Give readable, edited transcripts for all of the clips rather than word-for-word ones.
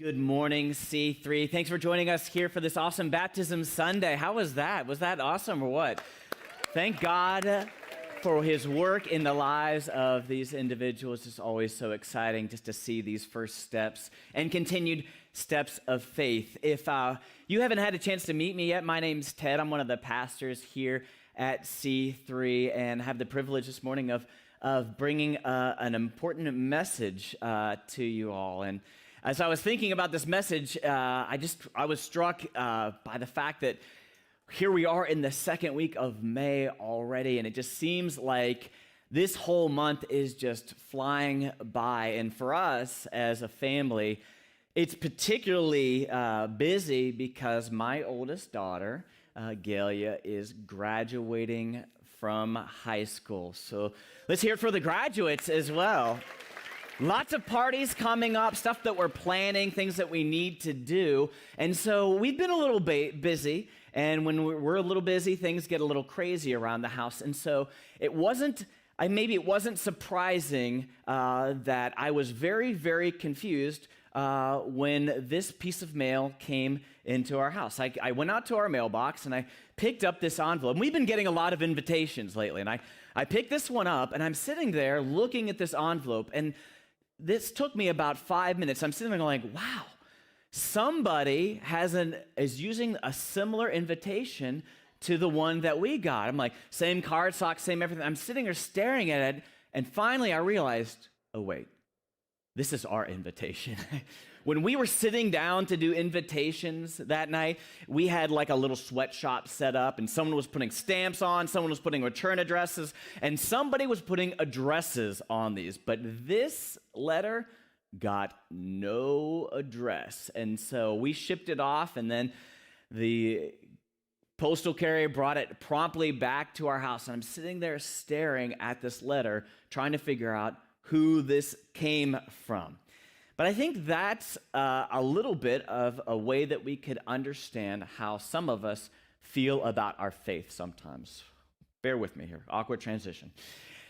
Good morning, C3. Thanks for joining us here for this awesome Baptism Sunday. How was that? Was that awesome or what? Thank God for his work in the lives of these individuals. It's always so exciting just to see these first steps and continued steps of faith. If you haven't had a chance to meet me yet, my name's Ted. I'm one of the pastors here at C3 and have the privilege this morning of bringing an important message to you all. And as I was thinking about this message, I was struck by the fact that here we are in the second week of May already, and it just seems like this whole month is just flying by. And for us as a family, it's particularly busy because my oldest daughter, Galia, is graduating from high school. So let's hear it for the graduates as well. Lots of parties coming up, stuff that we're planning, things that we need to do. And so we've been a little busy. And when we're a little busy, things get a little crazy around the house. And so it wasn't surprising that I was very, very confused when this piece of mail came into our house. I went out to our mailbox and I picked up this envelope. And we've been getting a lot of invitations lately. And I picked this one up and I'm sitting there looking at this envelope. And this took me about 5 minutes. I'm sitting there going, wow, somebody is using a similar invitation to the one that we got. I'm like, same cardstock, same everything. I'm sitting there staring at it, and finally I realized, oh wait, this is our invitation. When we were sitting down to do invitations that night, we had like a little sweatshop set up, and someone was putting stamps on, someone was putting return addresses, and somebody was putting addresses on these. But this letter got no address. And so we shipped it off, and then the postal carrier brought it promptly back to our house. And I'm sitting there staring at this letter, trying to figure out who this came from. But I think that's a little bit of a way that we could understand how some of us feel about our faith sometimes. Bear with me here, awkward transition.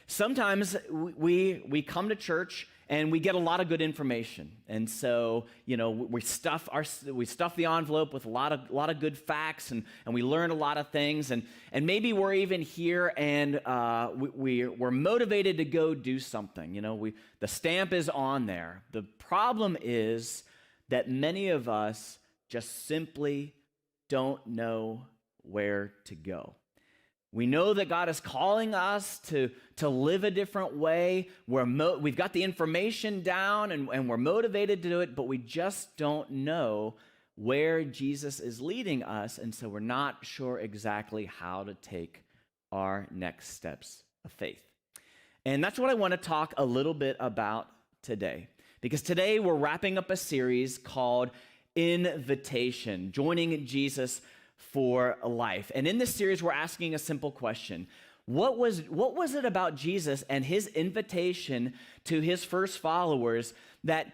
Sometimes we come to church and we get a lot of good information, and so we stuff the envelope with a lot of good facts, and we learn a lot of things, and maybe we're even here and we're motivated to go do something. The stamp is on there. The problem is that many of us just simply don't know where to go. We know that God is calling us to live a different way. We've got the information down and we're motivated to do it, but we just don't know where Jesus is leading us, and so we're not sure exactly how to take our next steps of faith. And that's what I want to talk a little bit about today, because today we're wrapping up a series called Invitation, Joining Jesus for Life. And in this series, we're asking a simple question. What was it about Jesus and his invitation to his first followers that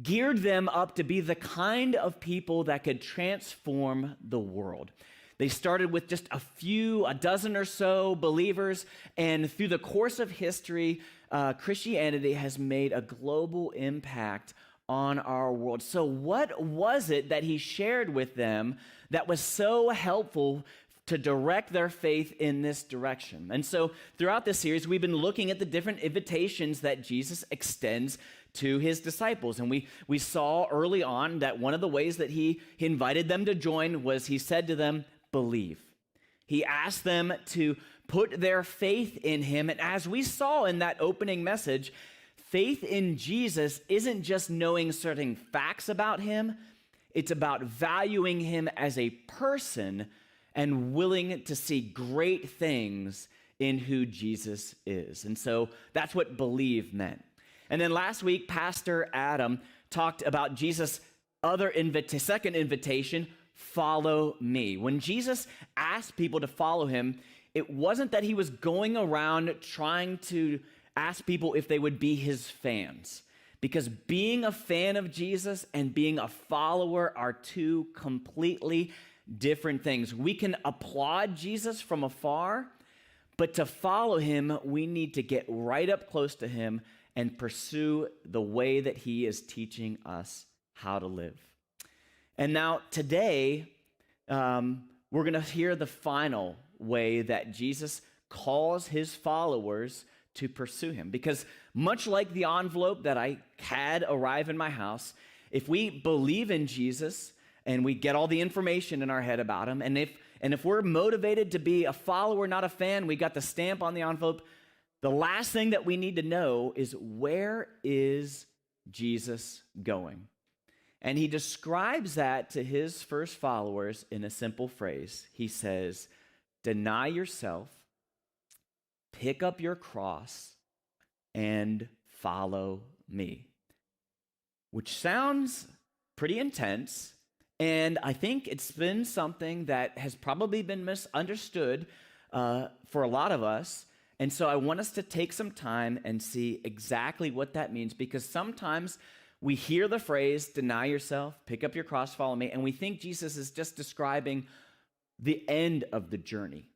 geared them up to be the kind of people that could transform the world? They started with just a dozen or so believers, and through the course of history, Christianity has made a global impact on our world. So what was it that he shared with them that was so helpful to direct their faith in this direction? And so throughout this series, we've been looking at the different invitations that Jesus extends to his disciples. And we saw early on that one of the ways that he invited them to join was he said to them, believe. He asked them to put their faith in him. And as we saw in that opening message, faith in Jesus isn't just knowing certain facts about him. It's about valuing him as a person and willing to see great things in who Jesus is. And so that's what believe meant. And then last week, Pastor Adam talked about Jesus' second invitation, follow me. When Jesus asked people to follow him, it wasn't that he was going around trying to ask people if they would be his fans, because being a fan of Jesus and being a follower are two completely different things. We can applaud Jesus from afar, but to follow him, we need to get right up close to him and pursue the way that he is teaching us how to live. And now today, we're going to hear the final way that Jesus calls his followers to pursue him. Because much like the envelope that I had arrive in my house, if we believe in Jesus and we get all the information in our head about him, and if we're motivated to be a follower, not a fan, we got the stamp on the envelope, the last thing that we need to know is, where is Jesus going? And he describes that to his first followers in a simple phrase. He says, deny yourself, pick up your cross, and follow me. Which sounds pretty intense, and I think it's been something that has probably been misunderstood for a lot of us. And so I want us to take some time and see exactly what that means, because sometimes we hear the phrase, deny yourself, pick up your cross, follow me, and we think Jesus is just describing the end of the journey,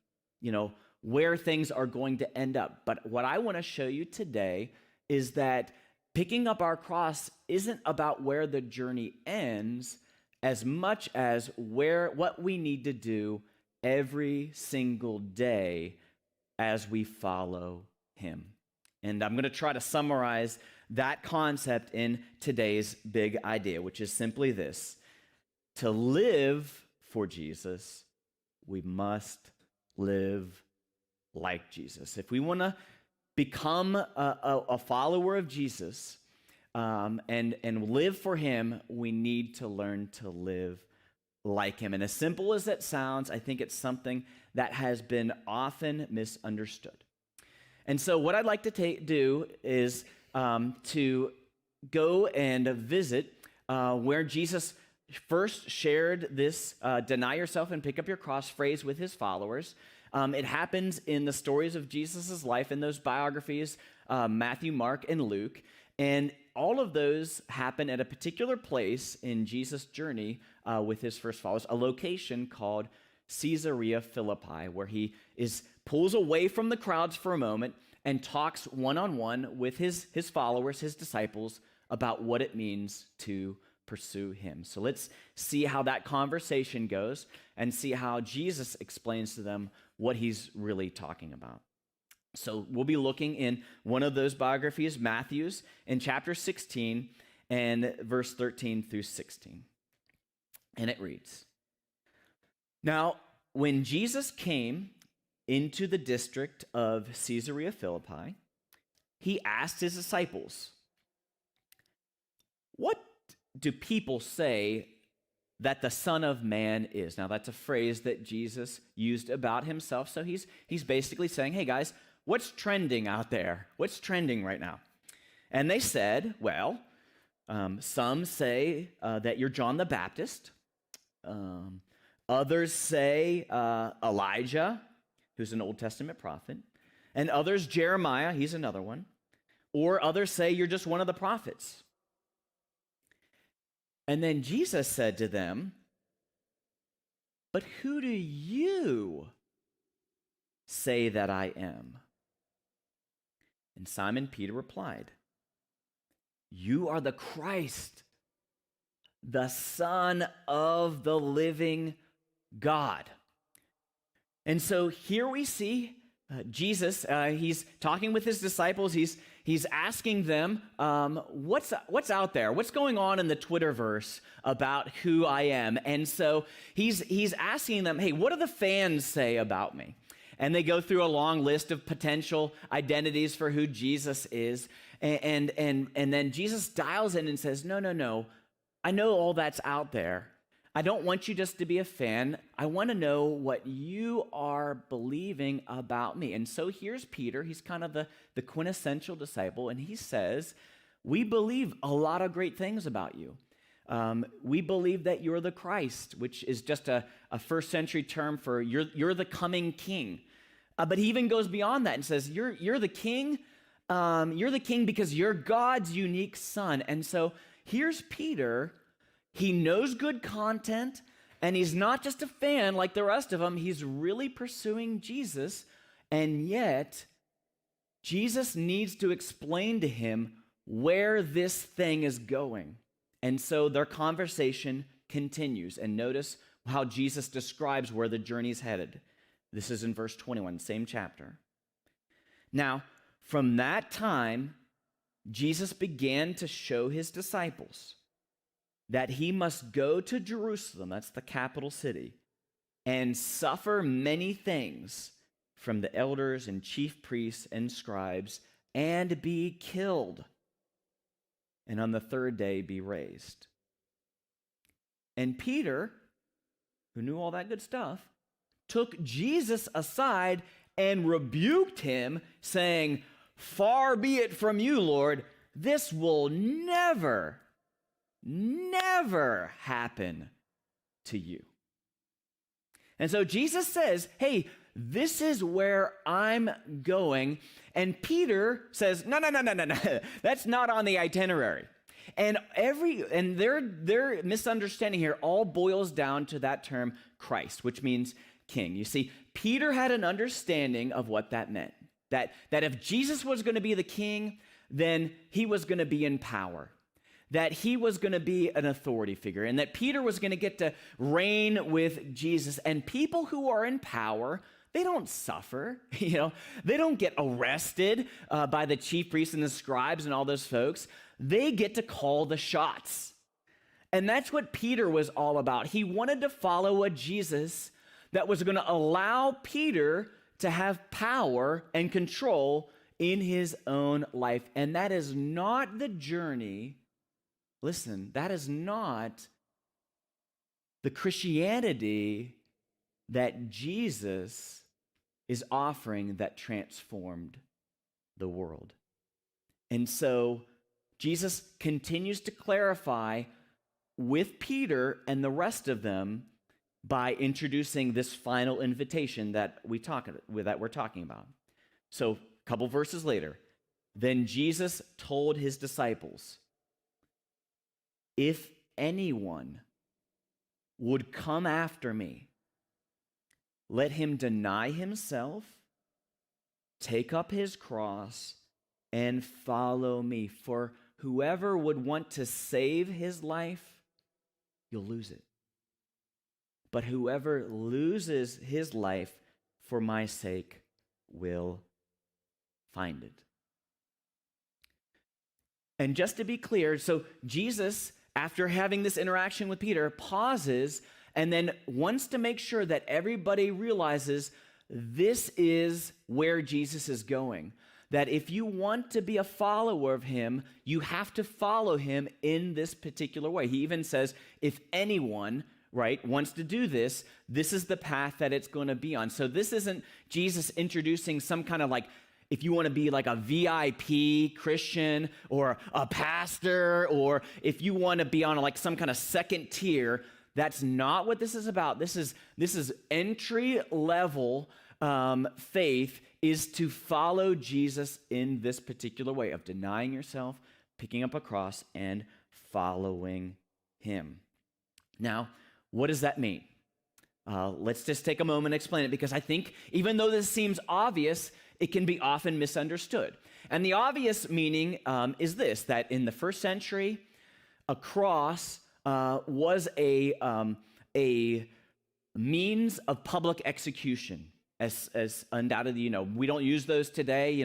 where things are going to end up. But what I want to show you today is that picking up our cross isn't about where the journey ends as much as what we need to do every single day as we follow him. And I'm going to try to summarize that concept in today's big idea, which is simply this: to live for Jesus, we must live like Jesus. If we want to become a follower of Jesus and live for him, we need to learn to live like him. And as simple as that sounds, I think it's something that has been often misunderstood. And so what I'd like to do is to go and visit where Jesus first shared this deny yourself and pick up your cross phrase with his followers. It happens in the stories of Jesus' life, in those biographies, Matthew, Mark, and Luke. And all of those happen at a particular place in Jesus' journey with his first followers, a location called Caesarea Philippi, where he pulls away from the crowds for a moment and talks one-on-one with his followers, his disciples, about what it means to pursue him. So let's see how that conversation goes and see how Jesus explains to them what he's really talking about. So we'll be looking in one of those biographies, Matthew's, in chapter 16 and verse 13 through 16. And it reads, "Now, when Jesus came into the district of Caesarea Philippi, he asked his disciples, 'What do people say that the Son of Man is?'" Now, that's a phrase that Jesus used about himself. So he's basically saying, hey, guys, what's trending out there? What's trending right now? And they said, well, some say that you're John the Baptist. Others say Elijah, who's an Old Testament prophet. And others, Jeremiah, he's another one. Or others say you're just one of the prophets. And then Jesus said to them, "But who do you say that I am?" And Simon Peter replied, "You are the Christ, the Son of the living God." And so here we see Jesus, he's talking with his disciples. He's asking them, what's out there? What's going on in the Twitterverse about who I am? And so he's asking them, hey, what do the fans say about me? And they go through a long list of potential identities for who Jesus is. And then Jesus dials in and says, no, I know all that's out there. I don't want you just to be a fan. I want to know what you are believing about me. And so here's Peter. He's kind of the quintessential disciple. And he says, we believe a lot of great things about you. We believe that you're the Christ, which is just a first century term for you're the coming king. But he even goes beyond that and says, you're the king. You're the king because you're God's unique son. And so here's Peter. He knows good content, and he's not just a fan like the rest of them. He's really pursuing Jesus, and yet Jesus needs to explain to him where this thing is going. And so their conversation continues. And notice how Jesus describes where the journey's headed. This is in verse 21, same chapter. Now, from that time, Jesus began to show his disciples that he must go to Jerusalem, that's the capital city, and suffer many things from the elders and chief priests and scribes, and be killed, and on the third day be raised. And Peter, who knew all that good stuff, took Jesus aside and rebuked him, saying, "Far be it from you, Lord, this will never happen to you." And so Jesus says, hey, this is where I'm going. And Peter says, no, that's not on the itinerary. And their misunderstanding here all boils down to that term Christ, which means king. You see, Peter had an understanding of what that meant. That if Jesus was going to be the king, then he was going to be in power. That he was going to be an authority figure, and that Peter was going to get to reign with Jesus. And people who are in power, they don't suffer. They don't get arrested by the chief priests and the scribes and all those folks. They get to call the shots. And that's what Peter was all about. He wanted to follow a Jesus that was going to allow Peter to have power and control in his own life. And that is not the journey. Listen, that is not the Christianity that Jesus is offering that transformed the world. And so Jesus continues to clarify with Peter and the rest of them by introducing this final invitation that we're talking about. So a couple verses later, then Jesus told his disciples, "If anyone would come after me, let him deny himself, take up his cross, and follow me. For whoever would want to save his life, you'll lose it. But whoever loses his life for my sake will find it." And just to be clear, so Jesus, after having this interaction with Peter, pauses and then wants to make sure that everybody realizes this is where Jesus is going. That if you want to be a follower of him, you have to follow him in this particular way. He even says, if anyone, wants to do this, this is the path that it's going to be on. So this isn't Jesus introducing some kind of if you want to be like a VIP Christian or a pastor, or if you want to be on some kind of second tier. That's not what this is about. This is entry level faith, is to follow Jesus in this particular way of denying yourself, picking up a cross, and following him. Now, what does that mean? Let's just take a moment and explain it, because I think even though this seems obvious, it can be often misunderstood. And the obvious meaning is this, that in the first century, a cross was a means of public execution. As undoubtedly, we don't use those today.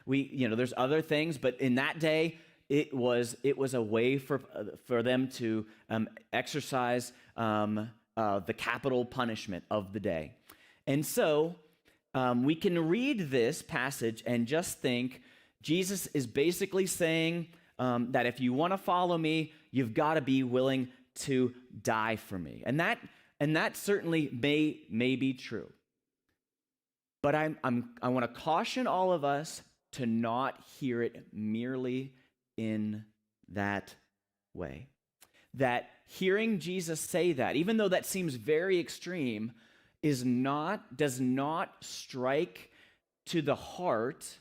We there's other things, but in that day, it was a way for them to exercise the capital punishment of the day. And so we can read this passage and just think Jesus is basically saying that if you want to follow me, you've got to be willing to die for me. And that certainly may be true. But I want to caution all of us to not hear it merely in that way. That hearing Jesus say that, even though that seems very extreme, does not strike to the heart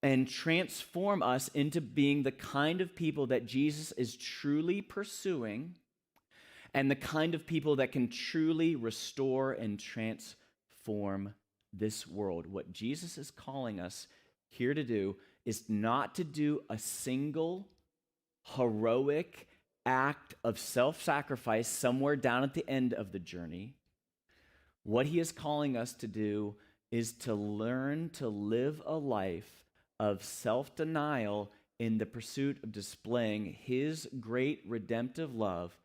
and transform us into being the kind of people that Jesus is truly pursuing, and the kind of people that can truly restore and transform this world. What Jesus is calling us here to do is not to do a single heroic act of self-sacrifice somewhere down at the end of the journey, what he is calling us to do is to learn to live a life of self-denial in the pursuit of displaying his great redemptive love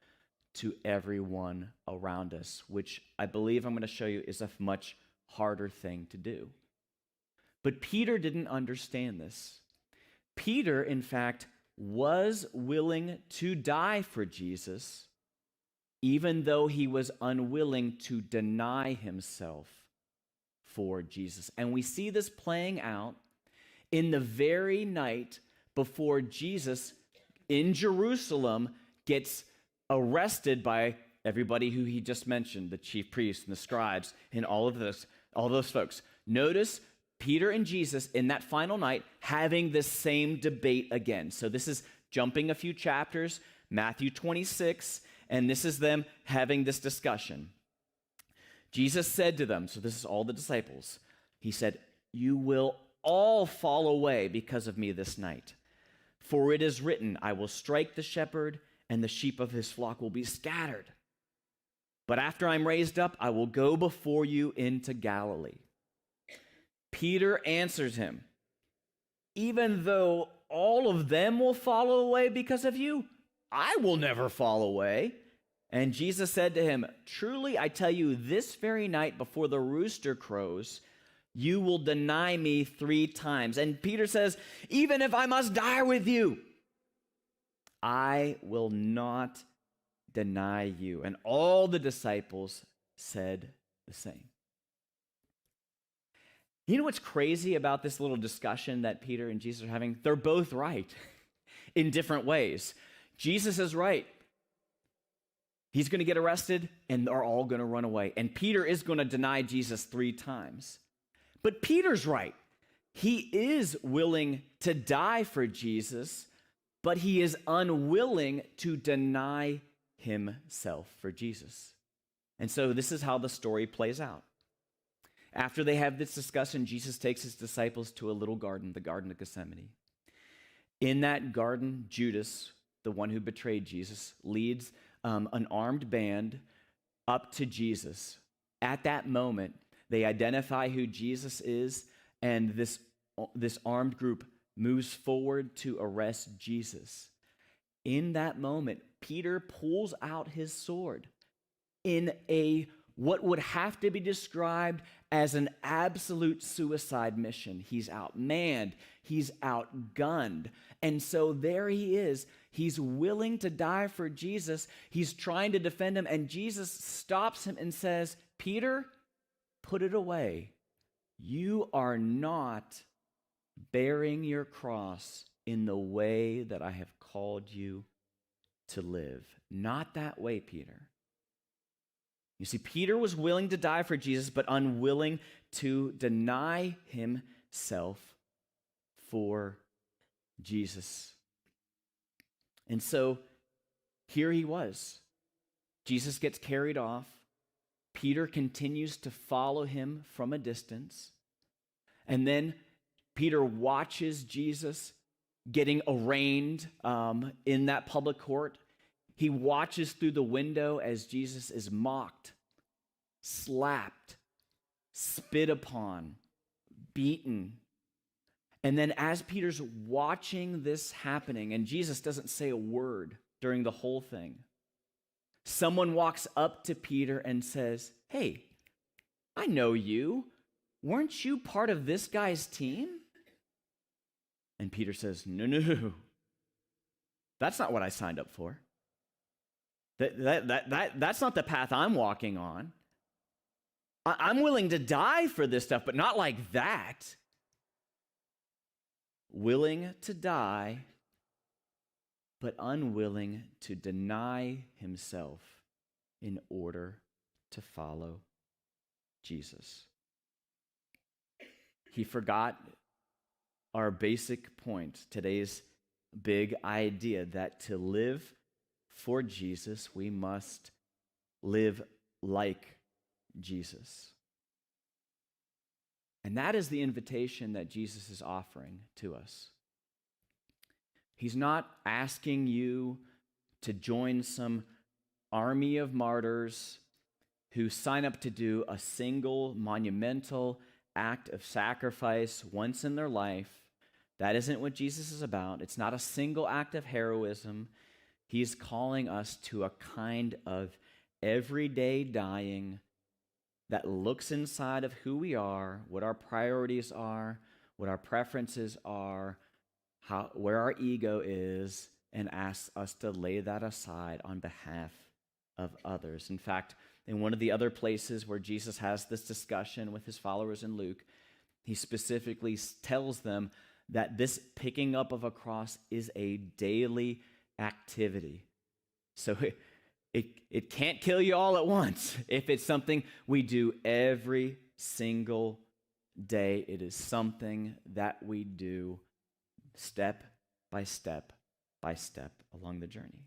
to everyone around us, which I believe I'm going to show you is a much harder thing to do. But Peter didn't understand this. Peter, in fact, was willing to die for Jesus, even though he was unwilling to deny himself for Jesus. And we see this playing out in the very night before Jesus in Jerusalem gets arrested by everybody who he just mentioned, the chief priests and the scribes and all those folks. Notice Peter and Jesus in that final night having this same debate again. So this is jumping a few chapters, Matthew 26, and this is them having this discussion. Jesus said to them, so this is all the disciples, he said, "You will all fall away because of me this night. For it is written, I will strike the shepherd, and the sheep of his flock will be scattered. But after I'm raised up, I will go before you into Galilee." Peter answers him, "Even though all of them will fall away because of you, I will never fall away." And Jesus said to him, "Truly I tell you, this very night before the rooster crows, you will deny me 3 times. And Peter says, "Even if I must die with you, I will not deny you." And all the disciples said the same. You know what's crazy about this little discussion that Peter and Jesus are having? They're both right in different ways. Jesus is right. He's going to get arrested, and they're all going to run away. And Peter is going to deny Jesus 3 times. But Peter's right. He is willing to die for Jesus, but he is unwilling to deny himself for Jesus. And so this is how the story plays out. After they have this discussion, Jesus takes his disciples to a little garden, the Garden of Gethsemane. In that garden, Judas, the one who betrayed Jesus, leads an armed band up to Jesus. At that moment, they identify who Jesus is, and this armed group moves forward to arrest Jesus. In that moment, Peter pulls out his sword in what would have to be described as an absolute suicide mission. He's outmanned, he's outgunned. And so there he is. He's willing to die for Jesus. He's trying to defend him, and Jesus stops him and says, "Peter, put it away. You are not bearing your cross in the way that I have called you to live. Not that way, Peter." You see, Peter was willing to die for Jesus, but unwilling to deny himself for Jesus. And so here he was. Jesus gets carried off. Peter continues to follow him from a distance. And then Peter watches Jesus getting arraigned in that public court. He watches through the window as Jesus is mocked, slapped, spit upon, beaten. And then as Peter's watching this happening, and Jesus doesn't say a word during the whole thing, someone walks up to Peter and says, "Hey, I know you. Weren't you part of this guy's team?" And Peter says, No. That's not what I signed up for. That's not the path I'm walking on. I'm willing to die for this stuff, but not like that." Willing to die, but unwilling to deny himself in order to follow Jesus. He forgot our basic point, today's big idea, that to live for Jesus, we must live like Jesus. And that is the invitation that Jesus is offering to us. He's not asking you to join some army of martyrs who sign up to do a single monumental act of sacrifice once in their life. That isn't what Jesus is about. It's not a single act of heroism. He's calling us to a kind of everyday dying that looks inside of who we are, what our priorities are, what our preferences are, where our ego is, and asks us to lay that aside on behalf of others. In fact, in one of the other places where Jesus has this discussion with his followers in Luke, he specifically tells them that this picking up of a cross is a daily activity. So it can't kill you all at once. If it's something we do every single day, it is something that we do step by step by step along the journey.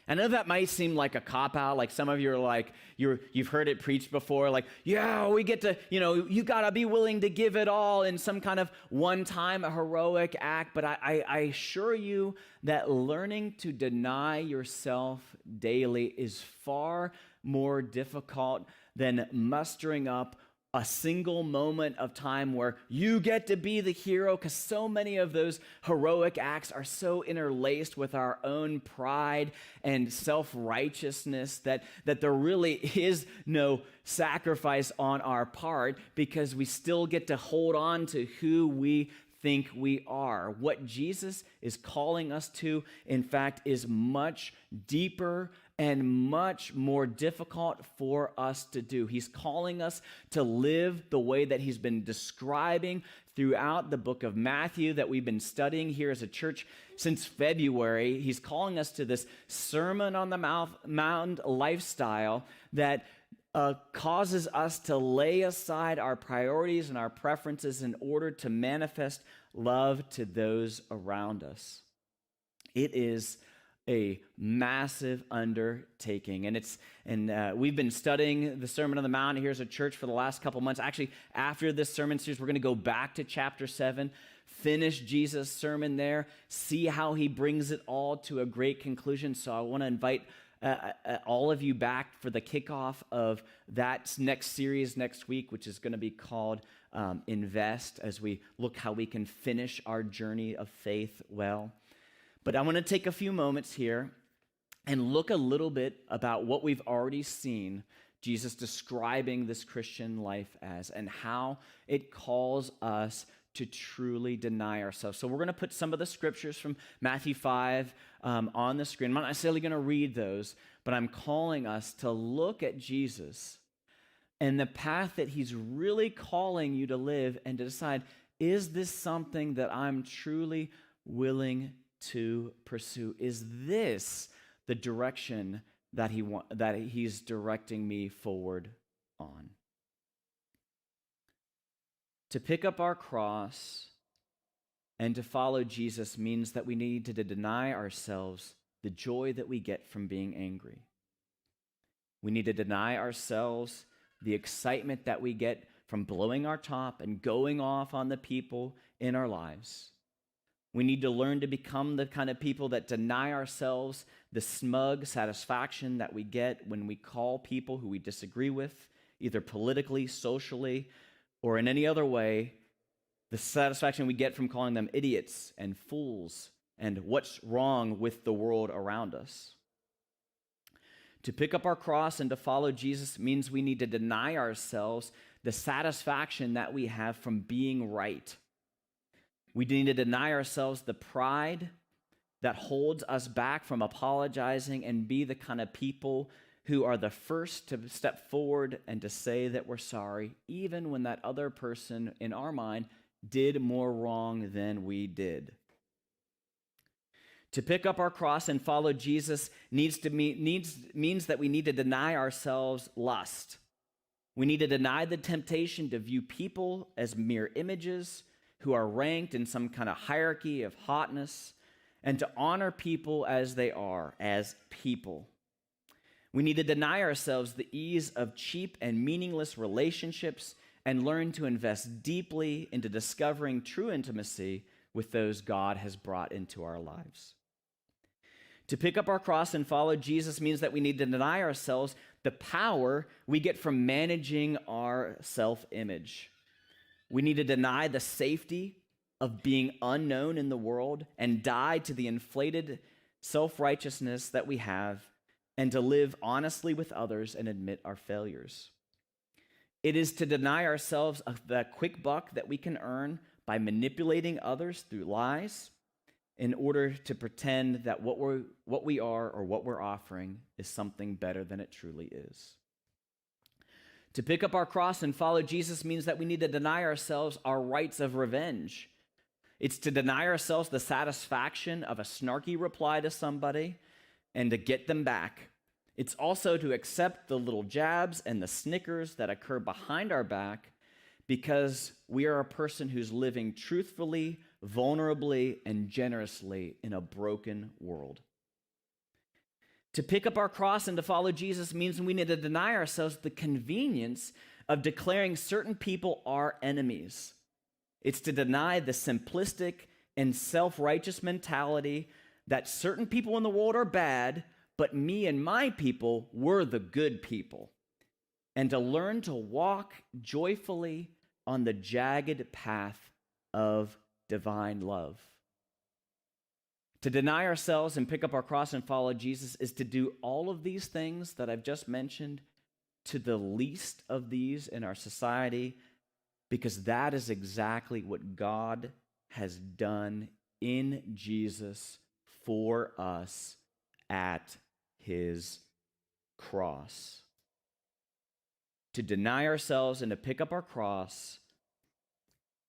I know that might seem like a cop-out, like some of you are like, you've heard it preached before, like, yeah, we get to, you got to be willing to give it all in some kind of one-time heroic act, but I assure you that learning to deny yourself daily is far more difficult than mustering up a single moment of time where you get to be the hero, because so many of those heroic acts are so interlaced with our own pride and self-righteousness that there really is no sacrifice on our part, because we still get to hold on to who we think we are. What Jesus is calling us to, in fact, is much deeper and much more difficult for us to do. He's calling us to live the way that he's been describing throughout the book of Matthew that we've been studying here as a church since February. He's calling us to this Sermon on the Mount lifestyle that causes us to lay aside our priorities and our preferences in order to manifest love to those around us. It is a massive undertaking, and we've been studying the Sermon on the Mount here as a church for the last couple months. Actually, after this sermon series, we're going to go back to chapter 7, finish Jesus' sermon there, see how he brings it all to a great conclusion. So I want to invite all of you back for the kickoff of that next series next week, which is going to be called Invest, as we look how we can finish our journey of faith well. But I want to take a few moments here and look a little bit about what we've already seen Jesus describing this Christian life as, and how it calls us to truly deny ourselves. So we're going to put some of the scriptures from Matthew 5 on the screen. I'm not necessarily going to read those, but I'm calling us to look at Jesus and the path that he's really calling you to live, and to decide, is this something that I'm truly willing to pursue? Is this the direction that he's directing me forward on? To pick up our cross and to follow Jesus means that we need to deny ourselves the joy that we get from being angry. We need to deny ourselves the excitement that we get from blowing our top and going off on the people in our lives. We need to learn to become the kind of people that deny ourselves the smug satisfaction that we get when we call people who we disagree with, either politically, socially, or in any other way, the satisfaction we get from calling them idiots and fools and what's wrong with the world around us. To pick up our cross and to follow Jesus means we need to deny ourselves the satisfaction that we have from being right. We need to deny ourselves the pride that holds us back from apologizing and be the kind of people who are the first to step forward and to say that we're sorry, even when that other person in our mind did more wrong than we did. To pick up our cross and follow Jesus means that we need to deny ourselves lust. We need to deny the temptation to view people as mere images who are ranked in some kind of hierarchy of hotness, and to honor people as they are, as people. We need to deny ourselves the ease of cheap and meaningless relationships and learn to invest deeply into discovering true intimacy with those God has brought into our lives. To pick up our cross and follow Jesus means that we need to deny ourselves the power we get from managing our self-image. We need to deny the safety of being unknown in the world and die to the inflated self-righteousness that we have, and to live honestly with others and admit our failures. It is to deny ourselves of the quick buck that we can earn by manipulating others through lies in order to pretend that what we are or what we're offering is something better than it truly is. To pick up our cross and follow Jesus means that we need to deny ourselves our rights of revenge. It's to deny ourselves the satisfaction of a snarky reply to somebody and to get them back. It's also to accept the little jabs and the snickers that occur behind our back because we are a person who's living truthfully, vulnerably, and generously in a broken world. To pick up our cross and to follow Jesus means we need to deny ourselves the convenience of declaring certain people our enemies. It's to deny the simplistic and self-righteous mentality that certain people in the world are bad, but me and my people, we're the good people. And to learn to walk joyfully on the jagged path of divine love. To deny ourselves and pick up our cross and follow Jesus is to do all of these things that I've just mentioned to the least of these in our society, because that is exactly what God has done in Jesus for us at his cross. To deny ourselves and to pick up our cross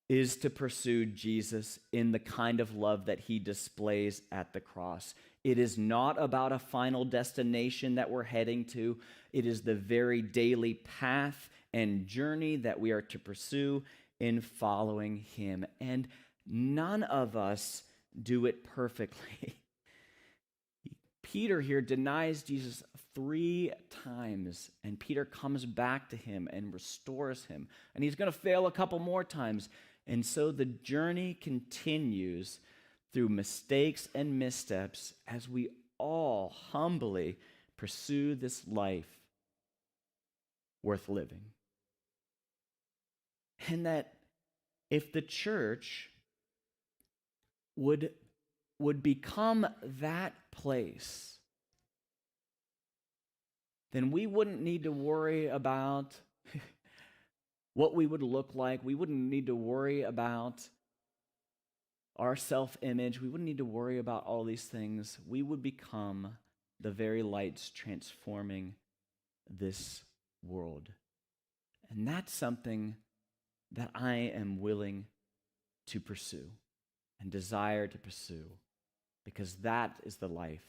is to pursue Jesus in the kind of love that he displays at the cross. It is not about a final destination that we're heading to. It is the very daily path and journey that we are to pursue in following him. And none of us do it perfectly. Peter here denies Jesus 3 times, and Peter comes back to him and restores him. And he's going to fail a couple more times. And so the journey continues through mistakes and missteps as we all humbly pursue this life worth living. And that if the church would become that place, then we wouldn't need to worry about what we would look like. We wouldn't need to worry about our self-image. We wouldn't need to worry about all these things. We would become the very lights transforming this world. And that's something that I am willing to pursue and desire to pursue, because that is the life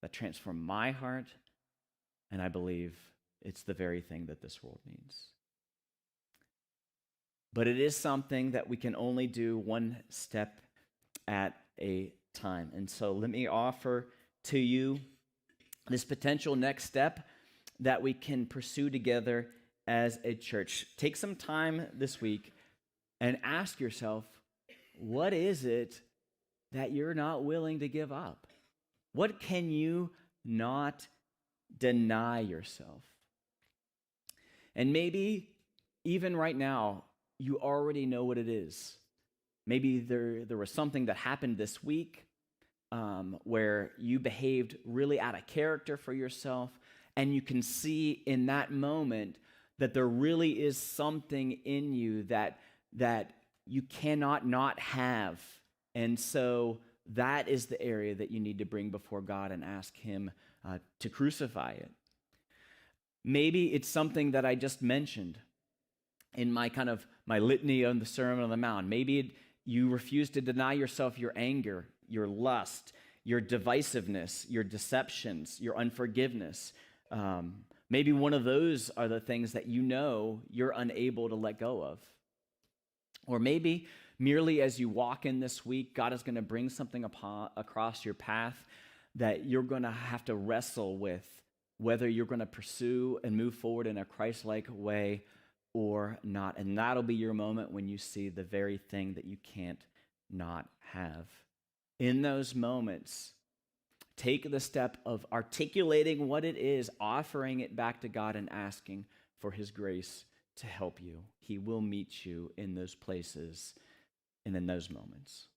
that transformed my heart, and I believe it's the very thing that this world needs. But it is something that we can only do one step at a time. And so let me offer to you this potential next step that we can pursue together as a church. Take some time this week and ask yourself, what is it that you're not willing to give up? What can you not deny yourself? And maybe even right now, you already know what it is. Maybe there was something that happened this week where you behaved really out of character for yourself, and you can see in that moment that there really is something in you that you cannot not have. And so that is the area that you need to bring before God and ask him to crucify it. Maybe it's something that I just mentioned in my litany on the Sermon on the Mount. Maybe you refuse to deny yourself your anger, your lust, your divisiveness, your deceptions, your unforgiveness. Maybe one of those are the things that you know you're unable to let go of. Or maybe merely as you walk in this week, God is going to bring something across your path that you're going to have to wrestle with, whether you're going to pursue and move forward in a Christ-like way or not. And that'll be your moment when you see the very thing that you can't not have. In those moments, take the step of articulating what it is, offering it back to God, and asking for his grace to help you. He will meet you in those places and in those moments.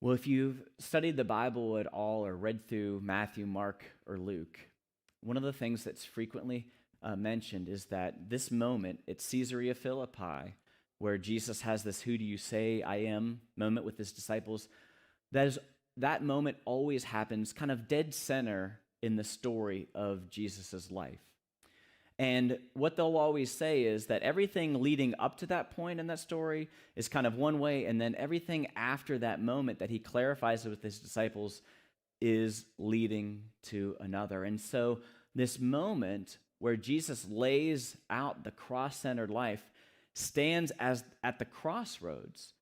Well, if you've studied the Bible at all or read through Matthew, Mark, or Luke, one of the things that's frequently mentioned is that this moment at Caesarea Philippi, where Jesus has this "who do you say I am" moment with his disciples, that moment always happens kind of dead center in the story of Jesus' life. And what they'll always say is that everything leading up to that point in that story is kind of one way, and then everything after that moment that he clarifies with his disciples is leading to another. And so this moment where Jesus lays out the cross-centered life stands as at the crossroads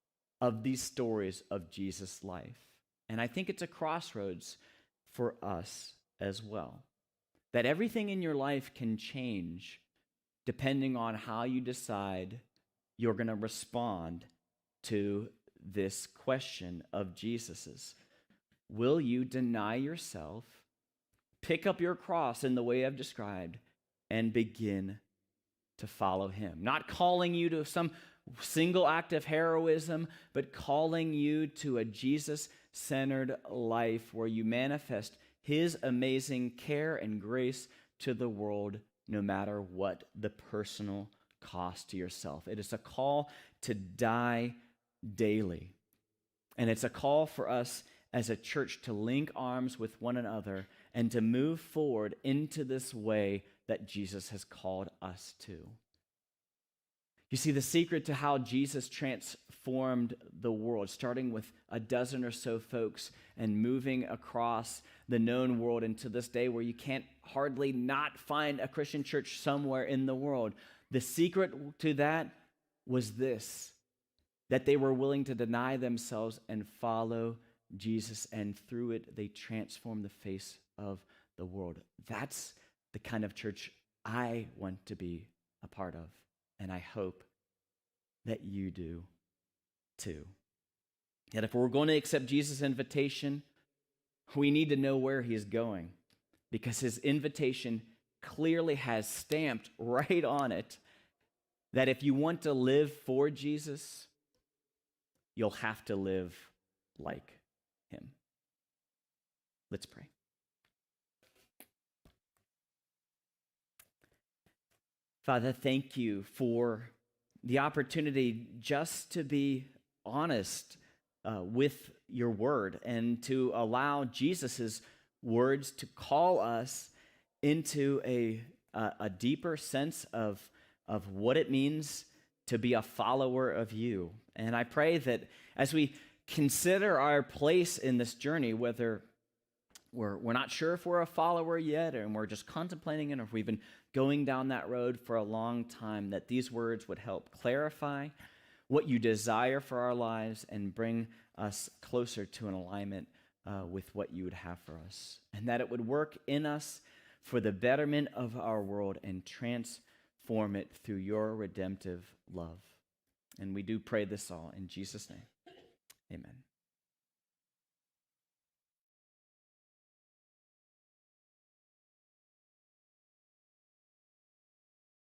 of these stories of Jesus' life. And I think it's a crossroads for us as well. That everything in your life can change depending on how you decide you're going to respond to this question of Jesus's. Will you deny yourself, pick up your cross in the way I've described, and begin to follow him? Not calling you to some single act of heroism, but calling you to a Jesus-centered life where you manifest his amazing care and grace to the world, no matter what the personal cost to yourself. It is a call to die daily. And it's a call for us as a church to link arms with one another and to move forward into this way that Jesus has called us to. You see, the secret to how Jesus transformed the world, starting with a dozen or so folks and moving across the known world into this day where you can't hardly not find a Christian church somewhere in the world. The secret to that was this, that they were willing to deny themselves and follow Jesus, and through it, they transformed the face of the world. That's the kind of church I want to be a part of, and I hope that you do too. Yet if we're going to accept Jesus' invitation, we need to know where he's going, because his invitation clearly has stamped right on it that if you want to live for Jesus, you'll have to live like him. Let's pray. Father, thank you for the opportunity just to be honest with your word and to allow Jesus's words to call us into a deeper sense of what it means to be a follower of you. And I pray that as we consider our place in this journey, whether we're not sure if we're a follower yet, and we're just contemplating it, or if we've been going down that road for a long time, that these words would help clarify what you desire for our lives and bring us closer to an alignment with what you would have for us, and that it would work in us for the betterment of our world and transform it through your redemptive love. And we do pray this all in Jesus' name. Amen.